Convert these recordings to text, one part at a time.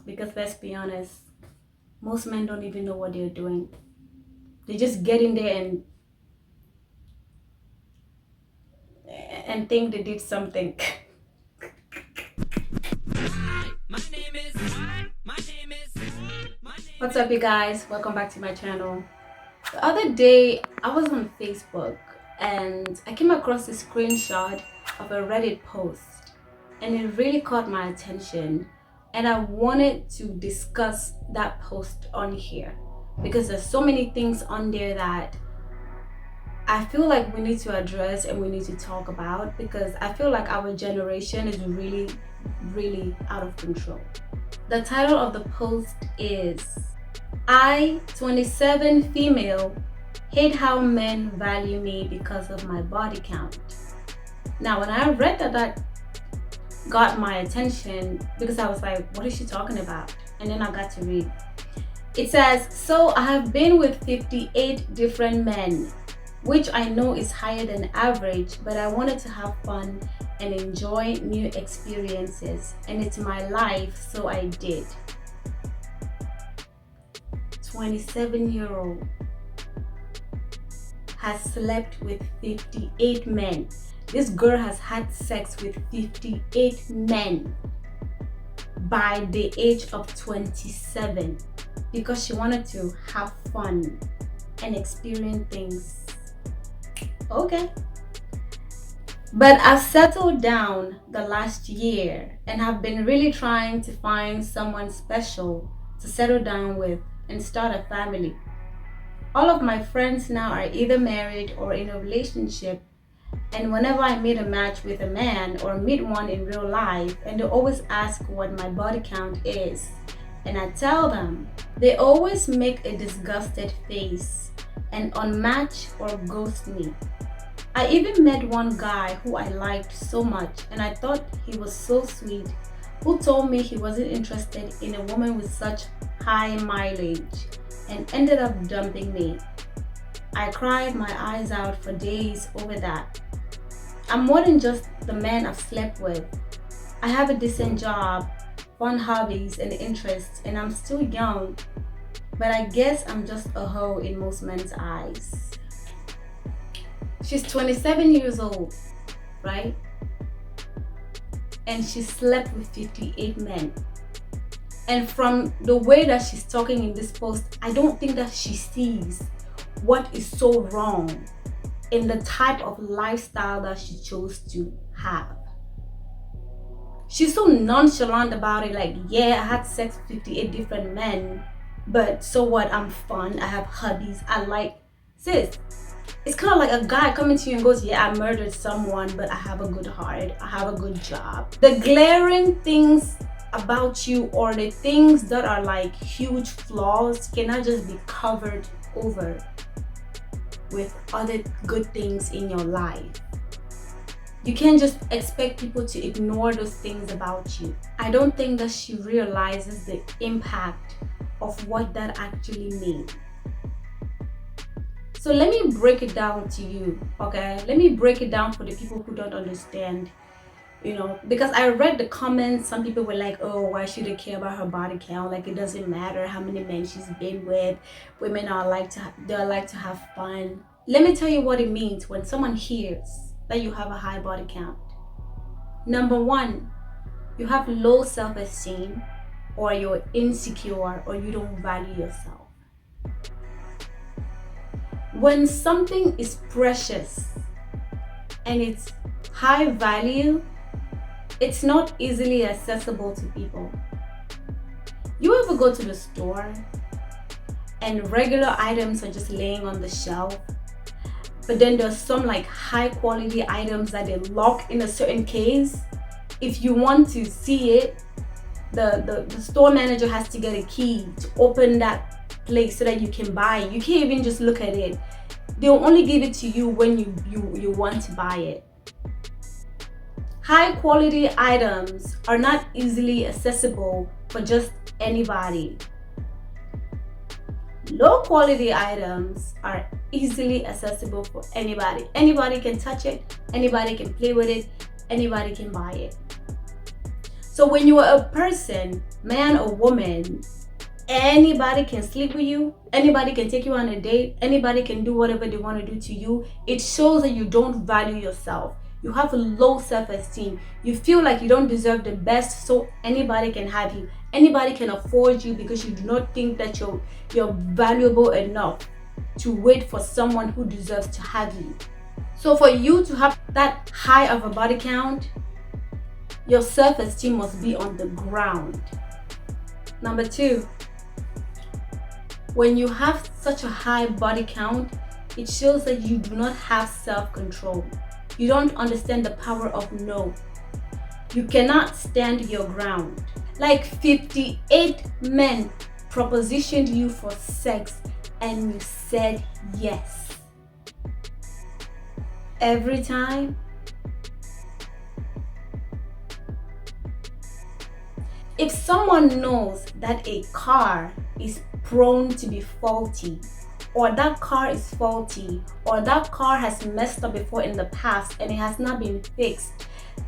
Because let's be honest, most men don't even know what they're doing. They just get in there and think they did something. What's up, you guys? Welcome back to my channel. The other day, I was on Facebook and I came across a screenshot of a Reddit post, and it really caught my attention. And I wanted to discuss that post on here because there's so many things on there that I feel like we need to address and we need to talk about, because I feel like our generation is really out of control. The title of the post is I, 27 female, hate how men value me because of my body count. Now, when I read that got my attention because I was like, what is she talking about? And then I got to read. It says, so I have been with 58 different men, which I know is higher than average, but I wanted to have fun and enjoy new experiences, and it's my life, so I did. 27-year-old has slept with 58 men. This girl has had sex with 58 men by the age of 27 because she wanted to have fun and experience things. Okay. But I've settled down the last year and have been really trying to find someone special to settle down with and start a family. All of my friends now are either married or in a relationship, and whenever I meet a match with a man or meet one in real life, and they always ask what my body count is, and I tell them, they always make a disgusted face and unmatch or ghost me. I even met one guy who I liked so much and I thought he was so sweet, who told me he wasn't interested in a woman with such high mileage and ended up dumping me. I cried my eyes out for days over that. I'm more than just the man I've slept with. I have a decent job, fun hobbies and interests, and I'm still young, but I guess I'm just a hoe in most men's eyes. She's 27 years old, right? And she slept with 58 men. And from the way that she's talking in this post, I don't think that she sees what is so wrong in the type of lifestyle that she chose to have. She's so nonchalant about it, like, yeah, I had sex with 58 different men, but so what? I'm fun, I have hobbies, I like. Sis, it's kind of like a guy coming to you and goes, yeah, I murdered someone, but I have a good heart, I have a good job. The glaring things about you, or the things that are like huge flaws, cannot just be covered over with other good things in your life. You can't just expect people to ignore those things about you. I don't think that she realizes the impact of what that actually means. So let me break it down to you, okay? Let me break it down for the people who don't understand, because I read the comments. Some people were like, oh, why should they care about her body count? Like, it doesn't matter how many men she's been with. Women are like to have fun. Let me tell you what it means when someone hears that you have a high body count. Number one, you have low self-esteem, or you're insecure, or you don't value yourself. When something is precious and it's high value, it's not easily accessible to people. You ever go to the store and regular items are just laying on the shelf, but then there's some like high quality items that they lock in a certain case? If you want to see it, the store manager has to get a key to open that place so that you can buy it. You can't even just look at it. They'll only give it to you when you want to buy it. High quality items are not easily accessible for just anybody. Low quality items are easily accessible for anybody. Anybody can touch it, anybody can play with it, anybody can buy it. So when you are a person man or woman, anybody can sleep with you, anybody can take you on a date, anybody can do whatever they want to do to you. It shows that you don't value yourself. You have a low self-esteem. You feel like you don't deserve the best, so anybody can have you. Anybody can afford you because you do not think that you're valuable enough to wait for someone who deserves to have you. So for you to have that high of a body count, your self-esteem must be on the ground. Number 2, when you have such a high body count, it shows that you do not have self-control. You don't understand the power of no. You cannot stand your ground. Like 58 men propositioned you for sex and you said yes. Every time. If someone knows that a car is prone to be faulty, or that car is faulty, or that car has messed up before in the past and it has not been fixed,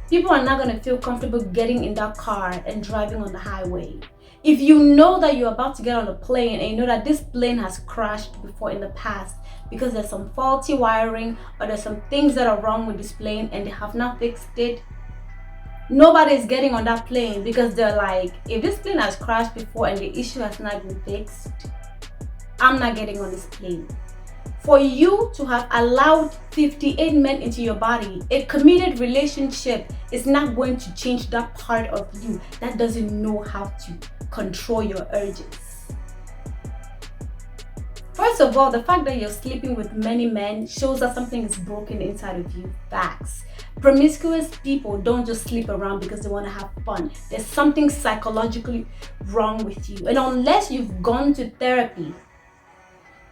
people are not going to feel comfortable getting in that car and driving on the highway. If you know that you're about to get on a plane and you know that this plane has crashed before in the past because there's some faulty wiring or there's some things that are wrong with this plane and they have not fixed it, nobody is getting on that plane because they're like, if this plane has crashed before and the issue has not been fixed, I'm not getting on this plane. For you to have allowed 58 men into your body, a committed relationship is not going to change that part of you that doesn't know how to control your urges. First of all, the fact that you're sleeping with many men shows that something is broken inside of you. Facts. Promiscuous people don't just sleep around because they want to have fun. There's something psychologically wrong with you. And unless you've gone to therapy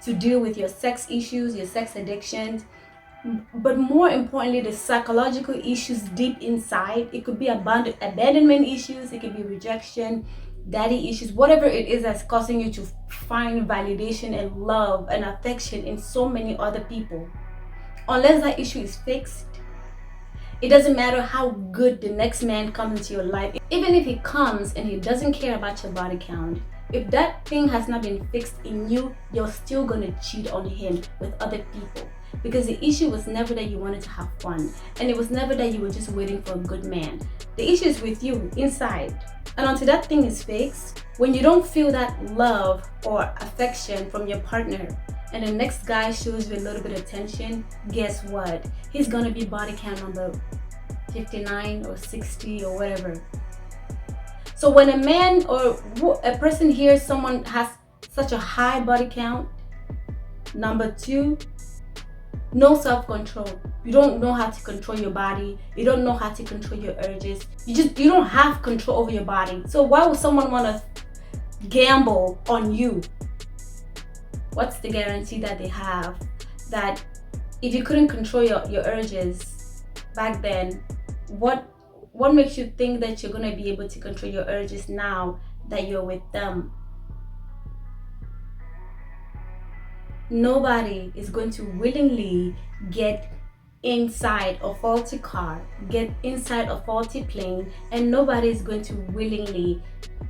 to deal with your sex issues, your sex addictions, but more importantly, the psychological issues deep inside, it could be abandonment issues, it could be rejection, daddy issues, whatever it is that's causing you to find validation and love and affection in so many other people. Unless that issue is fixed, it doesn't matter how good the next man comes into your life. Even if he comes and he doesn't care about your body count, if that thing has not been fixed in you, you're still gonna cheat on him with other people. Because the issue was never that you wanted to have fun, and it was never that you were just waiting for a good man. The issue is with you inside. And until that thing is fixed, when you don't feel that love or affection from your partner, and the next guy shows you a little bit of attention, guess what? He's gonna be body count number 59 or 60 or whatever. So when a man or a person hears someone has such a high body count, number 2, no self-control. You don't know how to control your body. You don't know how to control your urges. You don't have control over your body. So why would someone want to gamble on you? What's the guarantee that they have that if you couldn't control your urges back then, what makes you think that you're going to be able to control your urges now that you're with them? Nobody is going to willingly get inside a faulty car, get inside a faulty plane, and nobody is going to willingly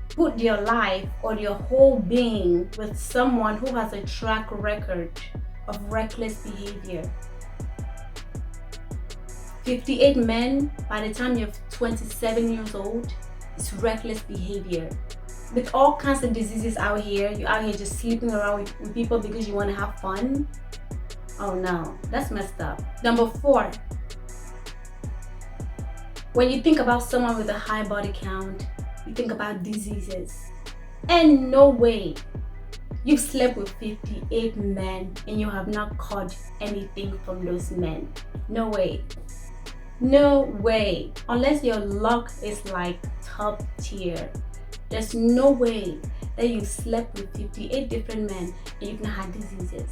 put their life or their whole being with someone who has a track record of reckless behavior. 58 men by the time you're 27 years old is reckless behavior. With all kinds of diseases out here, you're out here just sleeping around with people because you want to have fun. Oh no, that's messed up. Number 4, when you think about someone with a high body count, you think about diseases. And no way you've slept with 58 men and you have not caught anything from those men. No way. No way. Unless your luck is like top tier. There's no way that you slept with 58 different men and you've not had diseases.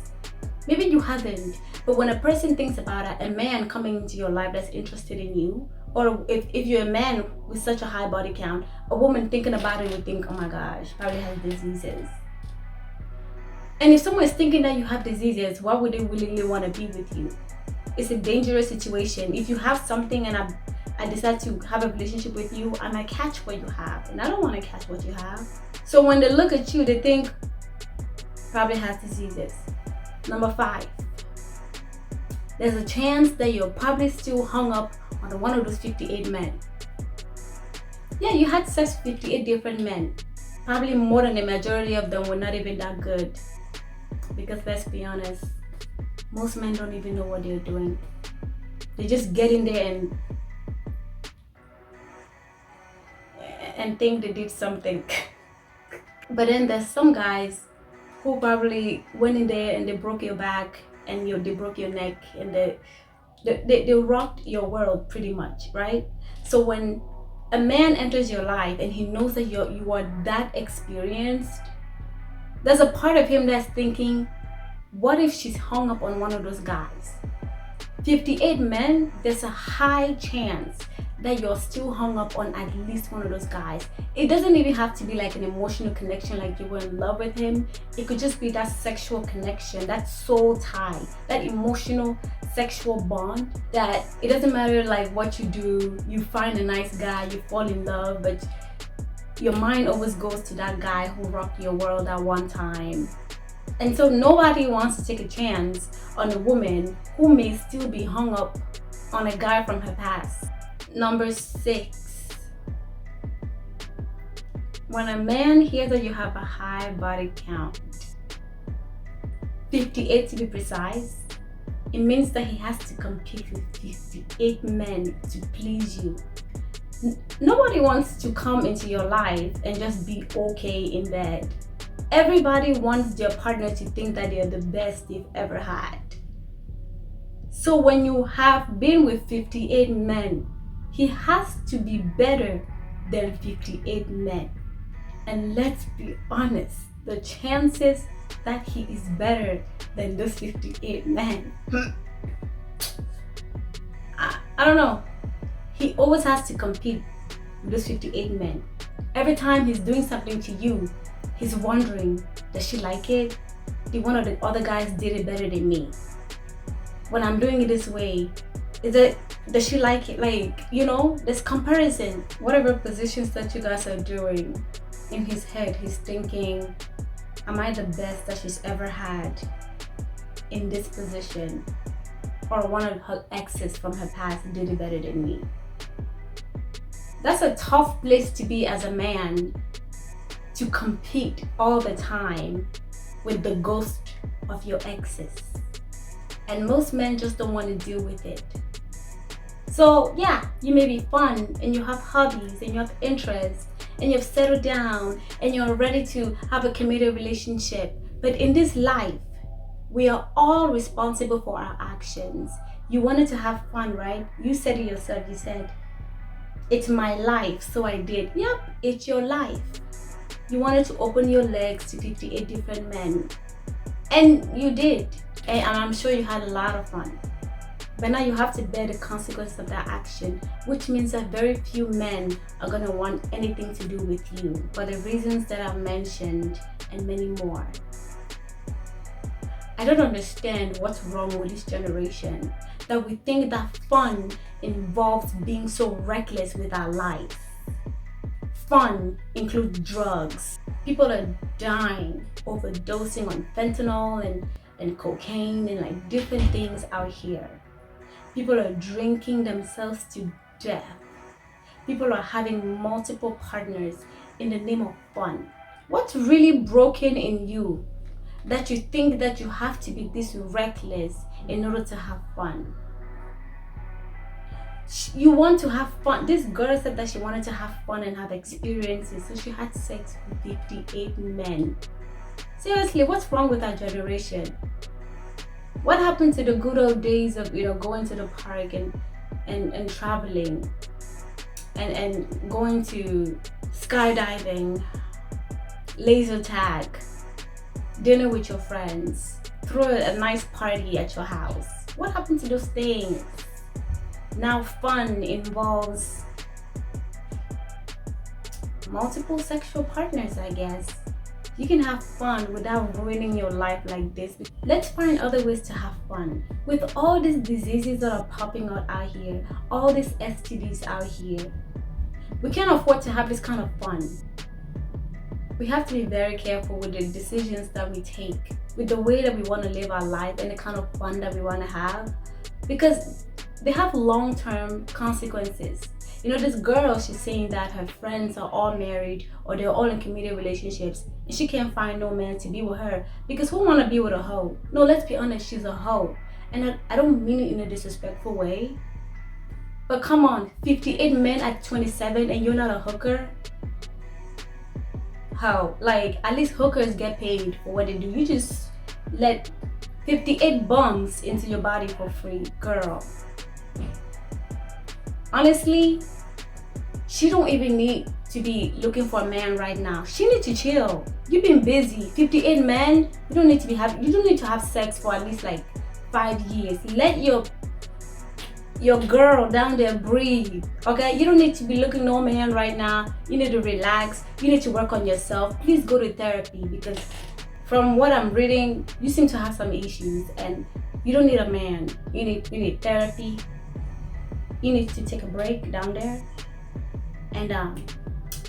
Maybe you haven't, but when a person thinks about a man coming into your life that's interested in you, or if you're a man with such a high body count, a woman thinking about it would think, oh my gosh, probably has diseases. And if someone is thinking that you have diseases, why would they willingly want to be with you? It's a dangerous situation. If you have something and I decide to have a relationship with you, I might catch what you have, and I don't want to catch what you have. So when they look at you, they think probably has diseases. Number 5, there's a chance that you're probably still hung up on one of those 58 men. Yeah, you had sex with 58 different men. Probably more than the majority of them were not even that good. Because let's be honest, most men don't even know what they're doing. They just get in there and think they did something. But then there's some guys who probably went in there and they broke your back and they broke your neck and they rocked your world pretty much, right? So when a man enters your life and he knows that you are that experienced, there's a part of him that's thinking, what if she's hung up on one of those guys? 58 men, there's a high chance that you're still hung up on at least one of those guys. It doesn't even have to be like an emotional connection, like you were in love with him. It could just be that sexual connection, that soul tie, that emotional sexual bond, that it doesn't matter like what you do, you find a nice guy, you fall in love, but your mind always goes to that guy who rocked your world at one time. And so nobody wants to take a chance on a woman who may still be hung up on a guy from her past. Number 6, when a man hears that you have a high body count, 58 to be precise, it means that he has to compete with 58 men to please you. Nobody wants to come into your life and just be okay in bed. Everybody wants their partner to think that they're the best they've ever had. So when you have been with 58 men, he has to be better than 58 men. And let's be honest, the chances that he is better than those 58 men, I don't know. He always has to compete with those 58 men. Every time he's doing something to you, he's wondering, does she like it? Did one of the other guys did it better than me? When I'm doing it this way, does she like it? Like, you know, this comparison. Whatever positions that you guys are doing, in his head, he's thinking, am I the best that she's ever had in this position? Or one of her exes from her past did it better than me? That's a tough place to be as a man, to compete all the time with the ghost of your exes. And most men just don't want to deal with it. So yeah, you may be fun and you have hobbies and you have interests and you've settled down and you're ready to have a committed relationship. But in this life, we are all responsible for our actions. You wanted to have fun, right? You said it yourself. You said, it's my life, so I did. Yep, it's your life. You wanted to open your legs to 58 different men. And you did. And I'm sure you had a lot of fun. But now you have to bear the consequence of that action, which means that very few men are going to want anything to do with you for the reasons that I've mentioned and many more. I don't understand what's wrong with this generation, that we think that fun involves being so reckless with our lives. Fun includes drugs. People are dying, overdosing on fentanyl and cocaine and like different things out here. People are drinking themselves to death. People are having multiple partners in the name of fun. What's really broken in you that you think that you have to be this reckless in order to have fun? You want to have fun. This girl said that she wanted to have fun and have experiences, so she had sex with 58 men. Seriously, what's wrong with our generation? What happened to the good old days of, you know, going to the park and traveling and going to skydiving, laser tag, dinner with your friends, throw a nice party at your house? What happened to those things? Now fun involves multiple sexual partners, I guess. You can have fun without ruining your life like this. Let's find other ways to have fun. With all these diseases that are popping out here, all these STDs out here, we can't afford to have this kind of fun. We have to be very careful with the decisions that we take, with the way that we want to live our life and the kind of fun that we want to have, because they have long-term consequences. You know, this girl, she's saying that her friends are all married or they're all in committed relationships and she can't find no man to be with her, because who want to be with a hoe? No, let's be honest, she's a hoe. And I don't mean it in a disrespectful way, but come on, 58 men at 27 and you're not a hooker? How? Like, at least hookers get paid for what they do. You just let 58 bums into your body for free, girl. Honestly, she don't even need to be looking for a man right now. She needs to chill. You've been busy. 58 men, you don't need to have sex for at least like 5 years. Let your girl down there breathe, okay? You don't need to be looking no man right now. You need to relax. You need to work on yourself. Please go to therapy, because from what I'm reading, you seem to have some issues and you don't need a man. You need therapy. You need to take a break down there, and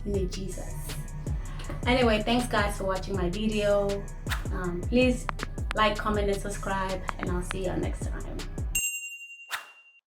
you need Jesus. Anyway, thanks guys for watching my video. Please like, comment, and subscribe, and I'll see you next time.